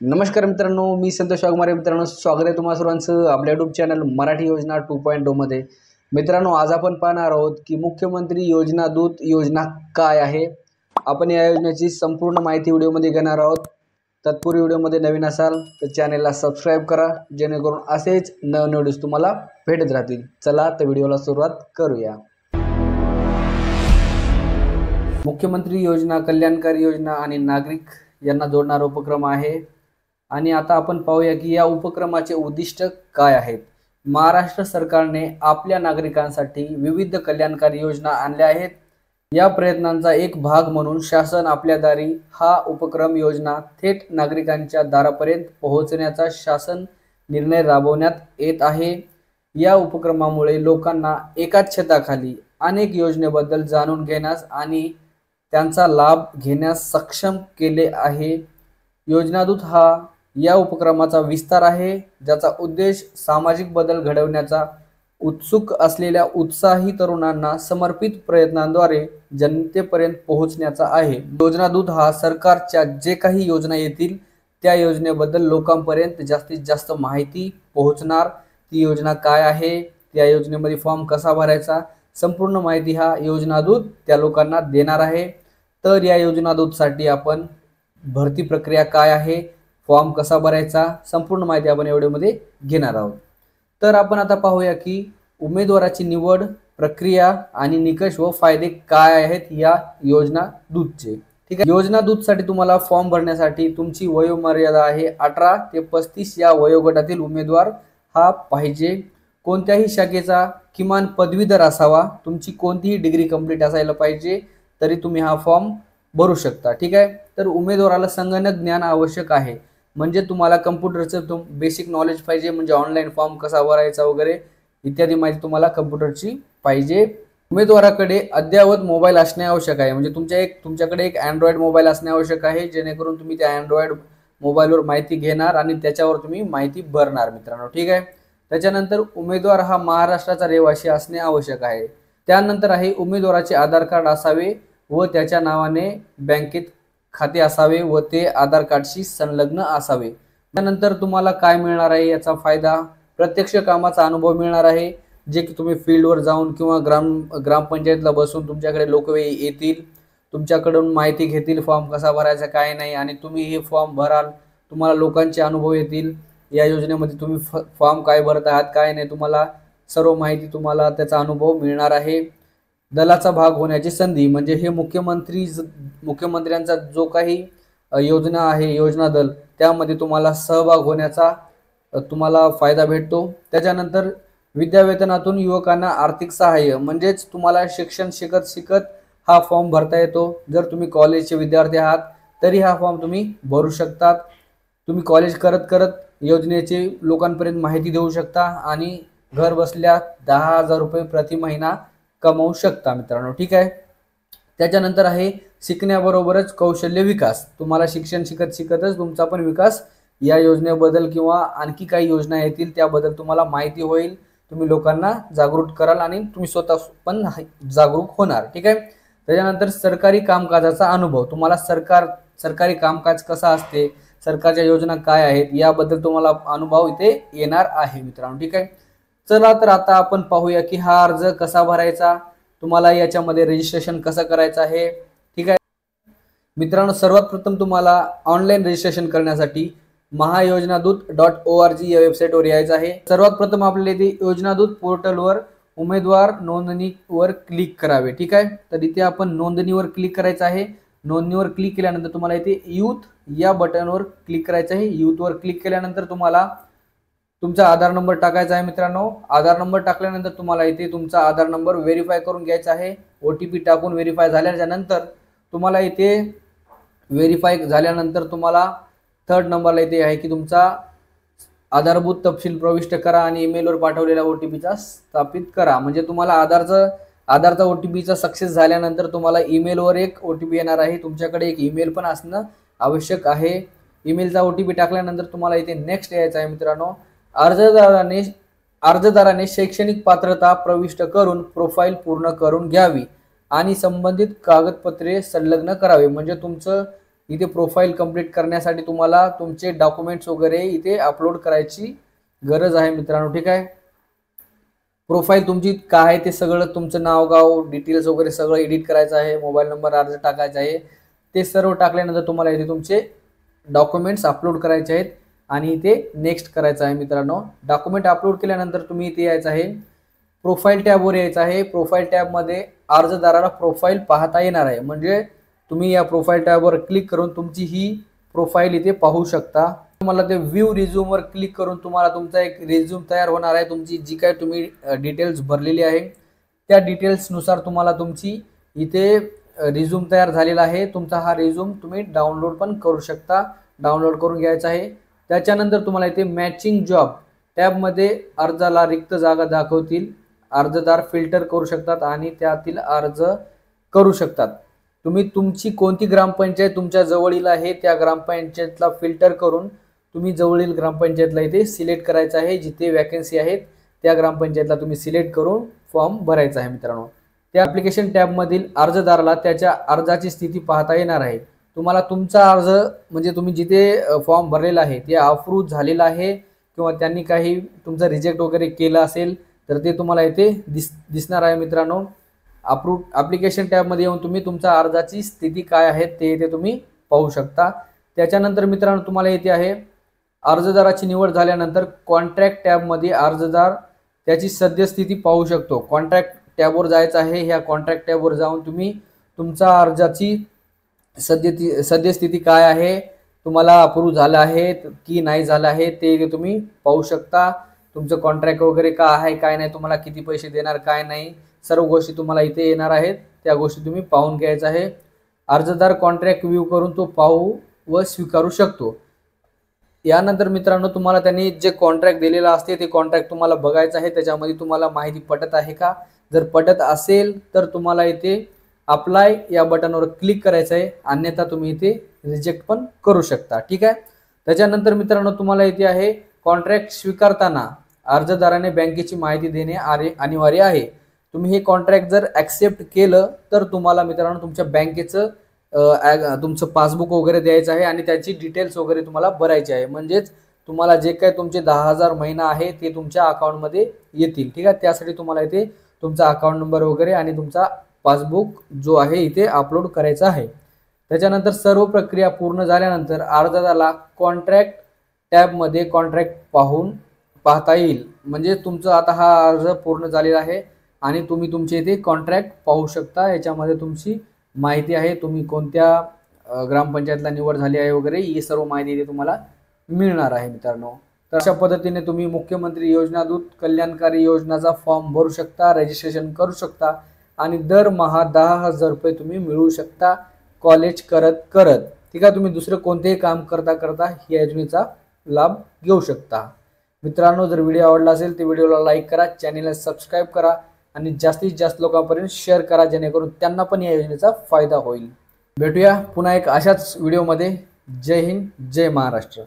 नमस्कार मित्रांनो, मी संतोष वाघमारे. मित्रांनो, स्वागत आहे तुम्हा सर्वांचं आपल्या यूट्यूब चॅनल मराठी योजना 2.0 मध्ये. मित्रांनो, आज आपण पाहणार आहोत की मुख्यमंत्री योजना दूत योजना काय आहे. आपण या योजनेची संपूर्ण माहिती व्हिडिओमध्ये घेणार आहोत. तत्पूर्वी व्हिडिओमध्ये नवीन असाल तर चॅनलला सबस्क्राईब करा, जेणेकरून असेच नवीन व्हिडिओज तुम्हाला भेटत राहतील. चला तर व्हिडिओला सुरुवात करूया. मुख्यमंत्री योजना कल्याणकारी योजना आणि नागरिक यांना जोडणारा उपक्रम आहे. आणि आता आपण पाहूया की या उपक्रमाचे उद्दिष्ट काय आहेत. महाराष्ट्र सरकारने आपल्या नागरिकांसाठी विविध कल्याणकारी योजना आणल्या आहेत. या प्रयत्नांचा एक भाग म्हणून शासन आपल्या दारी हा उपक्रम योजना थेट नागरिकांच्या दारापर्यंत पोहोचण्याचा शासन निर्णय राबवण्यात येत आहे. या उपक्रमामुळे लोकांना एकाच छताखाली अनेक योजनेबद्दल जाणून घेण्यास आणि त्यांचा लाभ घेण्यास सक्षम केले आहे. योजनादूत हा या उपक्रमाचा विस्तार आहे, ज्याचा उद्देश सामाजिक बदल घडवण्याचा उत्सुक असलेल्या उत्साही तरुणांना समर्पित प्रयत्नांद्वारे जनतेपर्यंत पोहोचण्याचा आहे. योजनादूत हा सरकारच्या जे काही योजना येतील त्या योजनेबद्दल लोकांपर्यंत जास्तीत जास्त माहिती पोहोचणार. ती योजना काय आहे, त्या योजनेमध्ये फॉर्म कसा भरायचा, संपूर्ण माहिती हा योजनादूत त्या लोकांना देणार आहे. तर या योजनादूतसाठी आपण भरती प्रक्रिया काय आहे, फॉर्म कसा भरायचा, संपूर्ण माहिती आपण या व्हिडिओमध्ये घेणार आहोत. तर आपण आता पाहूया की उमेदवाराची निवड प्रक्रिया आणि निकष व फायदे काय आहेत या योजना दूतचे. ठीक आहे. योजना दूतसाठी तुम्हाला फॉर्म भरण्यासाठी तुमची वयोमर्यादा आहे 18 ते 35 या वयोगटातील उमेदवार हा पाहिजे. कोणत्याही शाखेचा किमान पदवीधर असावा. तुमची कोणतीही डिग्री कंप्लीट असायला पाहिजे, तरी तुम्ही हा फॉर्म भरू शकता. ठीक आहे. तर उमेदवाराला संगणक ज्ञान आवश्यक आहे, म्हणजे तुम्हाला कम्प्युटरचं बेसिक नॉलेज पाहिजे, म्हणजे ऑनलाईन फॉर्म कसा भरायचा वगैरे इत्यादी माहिती तुम्हाला कम्प्युटरची पाहिजे. उमेदवाराकडे अद्ययावत मोबाईल असणे आवश्यक आहे, म्हणजे तुमच्याकडे एक अँड्रॉइड मोबाईल असणे आवश्यक आहे, जेणेकरून तुम्ही त्या अँड्रॉइड मोबाईलवर माहिती घेणार आणि त्याच्यावर तुम्ही माहिती भरणार मित्रांनो. ठीक आहे. त्याच्यानंतर उमेदवार हा महाराष्ट्राचा रहिवासी असणे आवश्यक आहे. त्यानंतर आहे उमेदवाराचे आधार कार्ड असावे व त्याच्या नावाने बँकेत खाते असावे व ते आधार कार्डशी संलग्न असावे. त्यानंतर तुम्हाला काय मिळणार आहे याचा फायदा, प्रत्यक्ष कामाचा अनुभव मिळणार आहे, जे की तुम्ही फील्डवर जाऊन किंवा ग्रामपंचायतला बसून तुमच्याकडे लोक येतील, तुमच्याकडून माहिती घेतील फॉर्म कसा भरायचा काय नाही, आणि तुम्ही हे फॉर्म भराल, तुम्हाला लोकांचे अनुभव येतील. या योजनेमध्ये तुम्ही फॉर्म काय भरत आहात काय नाही, तुम्हाला सर्व माहिती तुम्हाला त्याचा अनुभव मिळणार आहे. दलाचा भाग होण्याची संधी, म्हणजे हे मुख्यमंत्र्यांचा जो काही योजना आहे योजना दल, त्यामध्ये तुम्हाला सहभाग होण्याचा तुम्हाला फायदा भेटतो. त्याच्यानंतर विद्यावेतनातून युवकांना आर्थिक सहाय्य, म्हणजेच तुम्हाला शिक्षण शिकत हा फॉर्म भरता येतो. जर तुम्ही कॉलेजचे विद्यार्थी आहात तरी हा फॉर्म तुम्ही भरू शकतात. तुम्ही कॉलेज करत योजनेची लोकांपर्यंत माहिती देऊ शकता आणि घर बसल्या 10,000 रुपये प्रति महिना कमवू शकता मित्रांनो. ठीक आहे. त्याच्यानंतर आहे शिकण्याबरोबरच कौशल्य विकास, तुम्हाला शिक्षण शिकतच तुमचा पण विकास या योजनेबद्दल किंवा आणखी काही योजना येतील त्याबद्दल तुम्हाला माहिती होईल. तुम्ही लोकांना जागरूक कराल आणि तुम्ही स्वतः पण जागरूक होणार. ठीक आहे. त्याच्यानंतर सरकारी कामकाजाचा अनुभव, तुम्हाला सरकारी कामकाज कसा असते, सरकारच्या योजना काय आहेत याबद्दल तुम्हाला अनुभव इथे येणार आहे मित्रांनो. ठीक आहे. चला तर आता आपण पाहूया की हा अर्ज कसा भरायचा, तुम्हाला याच्यामध्ये रजिस्ट्रेशन कसं करायचं आहे. ठीक आहे मित्रांनो, सर्वात प्रथम तुम्हाला ऑनलाईन रजिस्ट्रेशन करण्यासाठी महायोजनादूत.org या वेबसाईटवर यायचं आहे. सर्वात प्रथम आपल्याला इथे योजनादूत पोर्टलवर उमेदवार नोंदणीवर क्लिक करावे. ठीक आहे. तर इथे आपण नोंदणीवर क्लिक करायचं आहे. नोंदणीवर क्लिक केल्यानंतर तुम्हाला इथे यूथ या बटनवर क्लिक करायचं आहे. यूथवर क्लिक केल्यानंतर तुम्हाला तुमचा आधार नंबर टाकायचा आहे मित्रांनो. आधार नंबर टाकल्यानंतर तुम्हाला इथे तुमचा आधार नंबर व्हेरीफाय करून घ्यायचा आहे. OTP टाकून व्हेरीफाय झाल्यानंतर तुम्हाला इथे व्हेरीफाय झाल्यानंतर तुम्हाला थर्ड नंबरला इथे आहे की तुमचा आधारभूत तपशील प्रविष्ट करा आणि ईमेलवर पाठवलेल्या OTPचा स्थापित करा. म्हणजे तुम्हाला आधारचा OTPचा सक्सेस झाल्यानंतर तुम्हाला ईमेलवर एक OTP येणार आहे. तुमच्याकडे एक ईमेल पण असणं आवश्यक आहे. ईमेलचा OTP टाकल्यानंतर तुम्हाला इथे नेक्स्ट यायचं आहे मित्रांनो. अर्जदाराने शैक्षणिक पात्रता प्रविष्ट करून प्रोफाईल पूर्ण करून घ्यावी आणि संबंधित कागदपत्रे संलग्न करावे. म्हणजे तुमचं इथे प्रोफाईल कंप्लीट करण्यासाठी तुम्हाला तुमचे डॉक्युमेंट्स वगैरे इथे अपलोड करायची गरज आहे मित्रांनो, ठीक आहे। प्रोफाईल तुमची काय आहे ते सगळं, तुमचं नाव गाव डिटेल्स वगैरे सगळं एडिट करायचं आहे, मोबाईल नंबर अर्ज टाकायचा आहे। ते सर्व टाकल्यानंतर तुम्हाला इथे तुमचे डॉक्युमेंट्स अपलोड करायचे आहेत आणि इथे नेक्स्ट करायचं आहे मित्रांनो। डॉक्युमेंट अपलोड केल्यानंतर तुम्ही इथे यायचं आहे, प्रोफाईल टॅबवर यायचं आहे। प्रोफाईल टॅबमध्ये अर्जदाराला प्रोफाईल पाहता येणार आहे, म्हणजे तुम्ही या प्रोफाईल टॅबवर क्लिक करून तुमची ही प्रोफाईल इथे पाहू शकता। तुम्हाला ते व्ह्यू रिझ्यूमवर क्लिक करून तुम्हाला तुमचा एक रिझ्यूम तयार होणार आहे। तुमची जी काय तुम्ही डिटेल्स भरलेली आहे त्या डिटेल्सनुसार तुम्हाला तुमची इथे रिझ्यूम तयार झालेला आहे। तुमचा हा रिझ्यूम तुम्ही डाउनलोड पण करू शकता, डाउनलोड करून घ्यायचा आहे। त्याच्यानंतर तुम्हाला इथे मॅचिंग जॉब टॅबमध्ये अर्जाला रिक्त जागा दाखवतील, अर्जदार फिल्टर करू शकतात आणि त्यातील अर्ज करू शकतात। तुम्ही तुमची कोणती ग्रामपंचायत तुमच्या जवळील आहे त्या ग्रामपंचायतला फिल्टर करून तुम्ही जवळील ग्रामपंचायतला इथे सिलेक्ट करायचं आहे। जिथे वॅकन्सी आहेत त्या ग्रामपंचायतला तुम्ही सिलेक्ट करून फॉर्म भरायचा आहे मित्रांनो। त्या ॲप्लिकेशन टॅबमधील अर्जदाराला त्याच्या अर्जाची स्थिती पाहता येणार आहे। तुम्हाला तुमचा अर्ज म्हणजे तुम्ही जिथे फॉर्म भरलेला आहे ते अप्रूव्ह झालेला आहे किंवा त्यांनी काही तुमचं रिजेक्ट वगैरे केलं असेल तर ते तुम्हाला इथे दिसणार आहे मित्रांनो। अप्रूव्ह ॲप्लिकेशन टॅबमध्ये येऊन तुम्ही तुमच्या अर्जाची स्थिती काय आहे ते इथे तुम्ही पाहू शकता। त्याच्यानंतर मित्रांनो तुम्हाला इथे आहे अर्जदाराची निवड झाल्यानंतर कॉन्ट्रॅक्ट टॅबमध्ये अर्जदार त्याची सद्यस्थिती पाहू शकतो। कॉन्ट्रॅक्ट टॅबवर जायचं आहे, ह्या कॉन्ट्रॅक्ट टॅबवर जाऊन तुम्ही तुमचा अर्जाची सद्यस्थिती काय आहे, तुम्हाला अप्रूव्ह झालं आहे की नाही झालं आहे ते तुम्ही पाहू शकता। तुमचं कॉन्ट्रॅक्ट वगैरे काय आहे काय नाही, तुम्हाला किती पैसे देणार काय नाही, सर्व गोष्टी तुम्हाला इथे येणार आहेत, त्या गोष्टी तुम्ही पाहून घ्यायचं आहे। अर्जदार कॉन्ट्रॅक्ट व्ह्यू करून तो पाहू व स्वीकारू शकतो। यानंतर मित्रांनो तुम्हाला त्यांनी जे कॉन्ट्रॅक्ट दिलेलं असते ते कॉन्ट्रॅक्ट तुम्हाला बघायचं आहे, त्याच्यामध्ये तुम्हाला माहिती पटत आहे का। जर पटत असेल तर तुम्हाला इथे अप्लाय या बटनवर क्लिक करायचं आहे, अन्यथा तुम्ही इथे रिजेक्ट पण करू शकता, ठीक आहे। त्याच्यानंतर मित्रांनो तुम्हाला इथे आहे कॉन्ट्रॅक्ट स्वीकारताना अर्जदाराने बँकेची माहिती देणे अनिवार्य आहे। तुम्ही हे कॉन्ट्रॅक्ट जर ॲक्सेप्ट केलं तर तुम्हाला मित्रांनो तुमच्या बँकेचं तुमचं पासबुक वगैरे द्यायचं आहे आणि त्याची डिटेल्स वगैरे तुम्हाला भरायची आहे, म्हणजेच तुम्हाला जे काही तुमचे 10,000 महिना आहे ते तुमच्या अकाउंटमध्ये येतील, ठीक आहे। त्यासाठी तुम्हाला इथे तुमचा अकाउंट नंबर वगैरे आणि तुमचा पासबुक जो आहे इथे अपलोड करायचा आहे। त्याच्यानंतर सर्व प्रक्रिया पूर्ण झाल्यानंतर अर्जदाराला कॉन्ट्रॅक्ट टॅबमध्ये कॉन्ट्रॅक्ट पाहता येईल, म्हणजे तुमचं आता हा अर्ज पूर्ण झालेला आहे आणि तुम्ही तुमचे इथे कॉन्ट्रॅक्ट पाहू शकता। याच्यामध्ये तुमची माहिती आहे, तुम्ही कोणत्या ग्रामपंचायतला निवड झाली आहे वगैरे ही सर्व माहिती इथे तुम्हाला मिळणार आहे मित्रांनो। तर अशा पद्धतीने तुम्ही मुख्यमंत्री योजना दूत कल्याणकारी योजनाचा फॉर्म भरू शकता, रजिस्ट्रेशन करू शकता आणि दरमहा 10,000 रुपये तुम्ही मिळवू शकता कॉलेज करत, ठीक आहे। तुम्ही दुसरं कोणतेही काम करता या योजनेचा लाभ घेऊ शकता। मित्रांनो जर व्हिडिओ आवडला असेल तर व्हिडिओला लाईक करा, चॅनेलला सबस्क्राईब करा आणि जास्तीत जास्त लोकांपर्यंत शेअर करा, जेणेकरून त्यांना पण या योजनेचा फायदा होईल। भेटूया पुन्हा एक अशाच व्हिडिओमध्ये। जय हिंद, जय महाराष्ट्र।